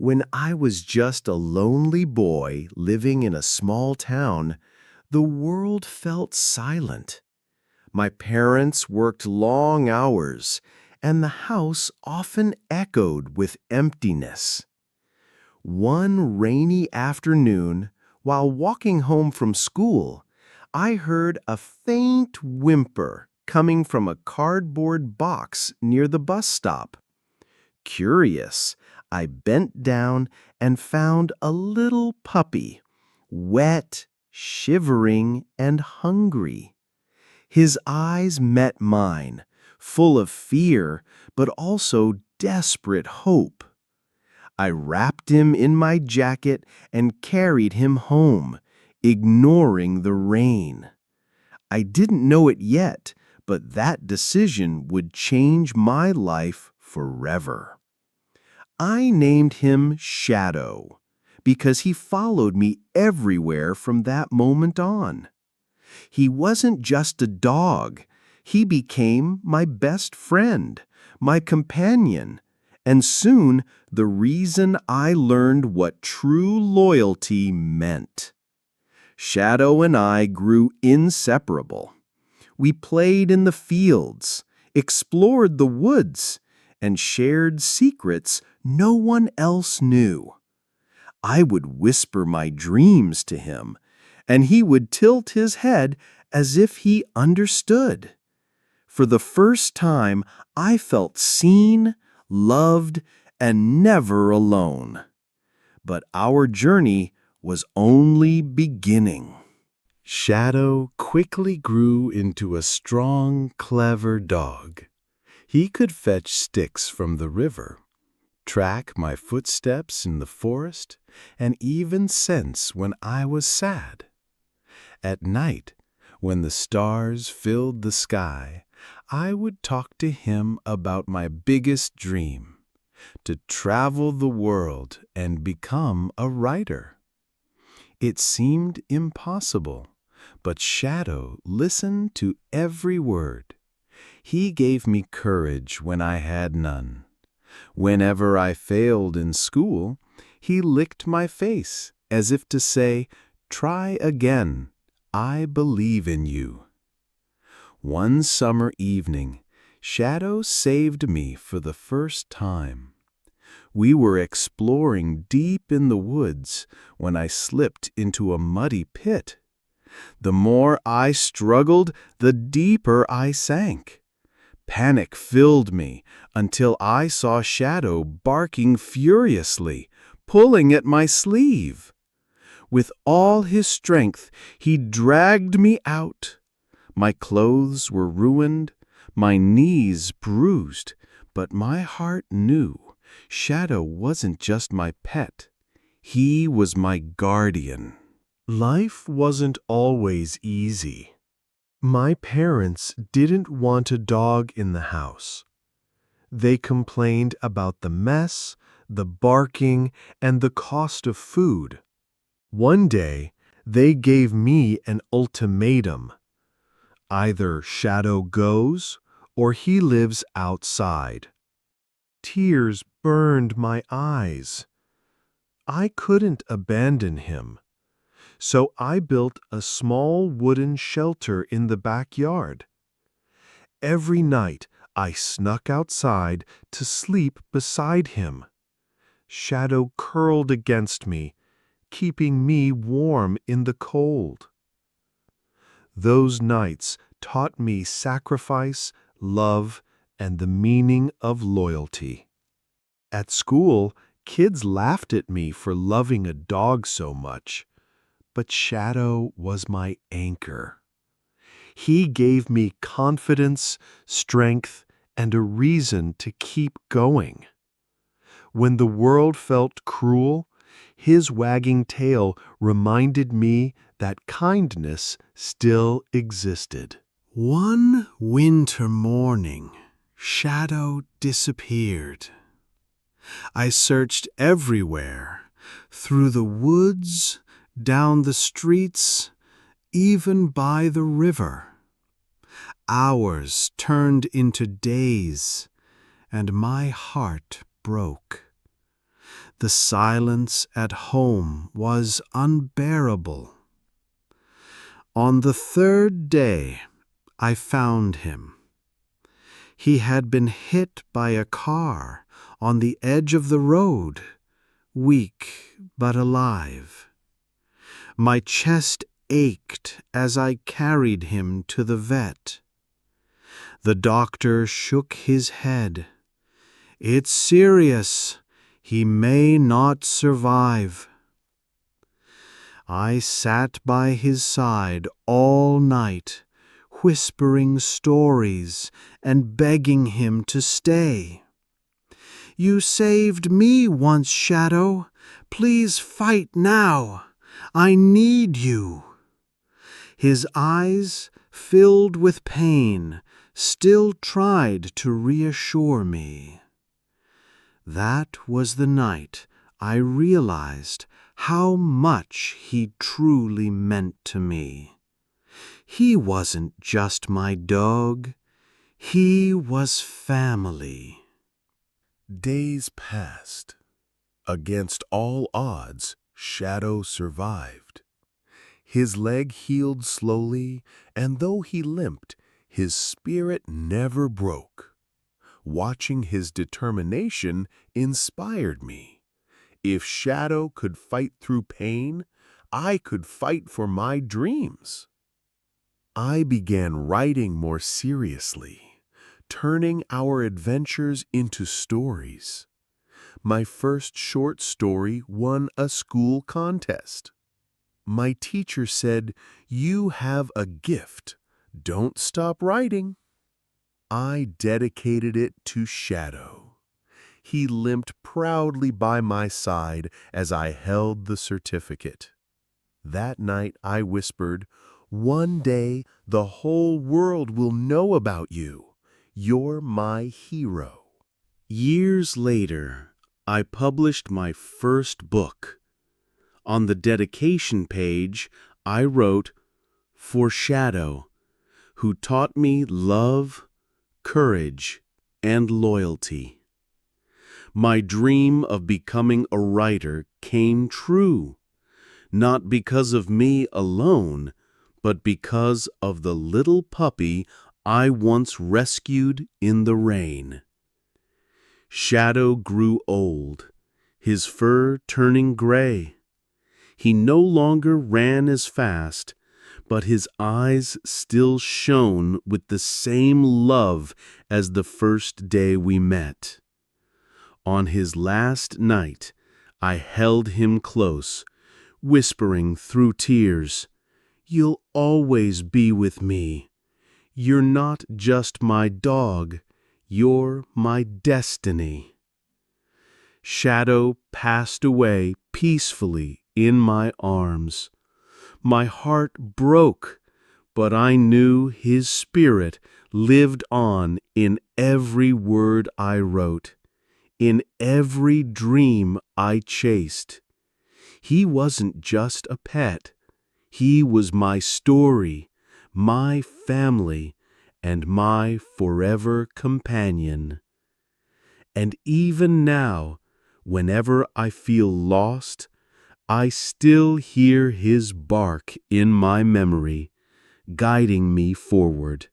When I was just a lonely boy living in a small town, the world felt silent. My parents worked long hours, and the house often echoed with emptiness. One rainy afternoon, while walking home from school, I heard a faint whimper coming from a cardboard box near the bus stop. Curious, I bent down and found a little puppy, wet, shivering, and hungry. His eyes met mine, full of fear, but also desperate hope. I wrapped him in my jacket and carried him home, ignoring the rain. I didn't know it yet, but that decision would change my life forever. I named him Shadow because he followed me everywhere from that moment on. He wasn't just a dog. He became my best friend, my companion, and soon the reason I learned what true loyalty meant. Shadow and I grew inseparable. We played in the fields, explored the woods, and shared secrets no one else knew. I would whisper my dreams to him, and he would tilt his head as if he understood. For the first time, I felt seen, loved, and never alone. But our journey was only beginning. Shadow quickly grew into a strong, clever dog. He could fetch sticks from the river, track my footsteps in the forest, and even sense when I was sad. At night, when the stars filled the sky, I would talk to him about my biggest dream, to travel the world and become a writer. It seemed impossible, but Shadow listened to every word. He gave me courage when I had none. Whenever I failed in school, he licked my face as if to say, "Try again. I believe in you." One summer evening, Shadow saved me for the first time. We were exploring deep in the woods when I slipped into a muddy pit. The more I struggled, the deeper I sank. Panic filled me until I saw Shadow barking furiously, pulling at my sleeve. With all his strength, he dragged me out. My clothes were ruined, my knees bruised, but my heart knew Shadow wasn't just my pet. He was my guardian. Life wasn't always easy. My parents didn't want a dog in the house. They complained about the mess, the barking, and the cost of food. One day, they gave me an ultimatum. Either Shadow goes or he lives outside. Tears burned my eyes. I couldn't abandon him. So I built a small wooden shelter in the backyard. Every night I snuck outside to sleep beside him. Shadow curled against me, keeping me warm in the cold. Those nights taught me sacrifice, love, and the meaning of loyalty. At school, kids laughed at me for loving a dog so much. But Shadow was my anchor. He gave me confidence, strength, and a reason to keep going. When the world felt cruel, his wagging tail reminded me that kindness still existed. One winter morning, Shadow disappeared. I searched everywhere, through the woods, down the streets, even by the river. Hours turned into days, and my heart broke. The silence at home was unbearable. On the third day, I found him. He had been hit by a car on the edge of the road, weak but alive. My chest ached as I carried him to the vet. The doctor shook his head. "It's serious. He may not survive." I sat by his side all night, whispering stories and begging him to stay. "You saved me once, Shadow. Please fight now. I need you." His eyes, filled with pain, still tried to reassure me. That was the night I realized how much he truly meant to me. He wasn't just my dog. He was family. Days passed. Against all odds, Shadow survived. His leg healed slowly, and though he limped, his spirit never broke. Watching his determination inspired me. If Shadow could fight through pain, I could fight for my dreams. I began writing more seriously, turning our adventures into stories. My first short story won a school contest. My teacher said, "You have a gift. Don't stop writing." I dedicated it to Shadow. He limped proudly by my side as I held the certificate. That night I whispered, "One day the whole world will know about you. You're my hero." Years later, I published my first book. On the dedication page, I wrote, "For Shadow, who taught me love, courage, and loyalty." My dream of becoming a writer came true, not because of me alone, but because of the little puppy I once rescued in the rain. Shadow grew old, his fur turning gray. He no longer ran as fast, but his eyes still shone with the same love as the first day we met. On his last night, I held him close, whispering through tears, "You'll always be with me. You're not just my dog, you're my destiny." Shadow passed away peacefully in my arms. My heart broke, but I knew his spirit lived on in every word I wrote, in every dream I chased. He wasn't just a pet. He was my story, my family, and my forever companion. And even now, whenever I feel lost, I still hear his bark in my memory, guiding me forward.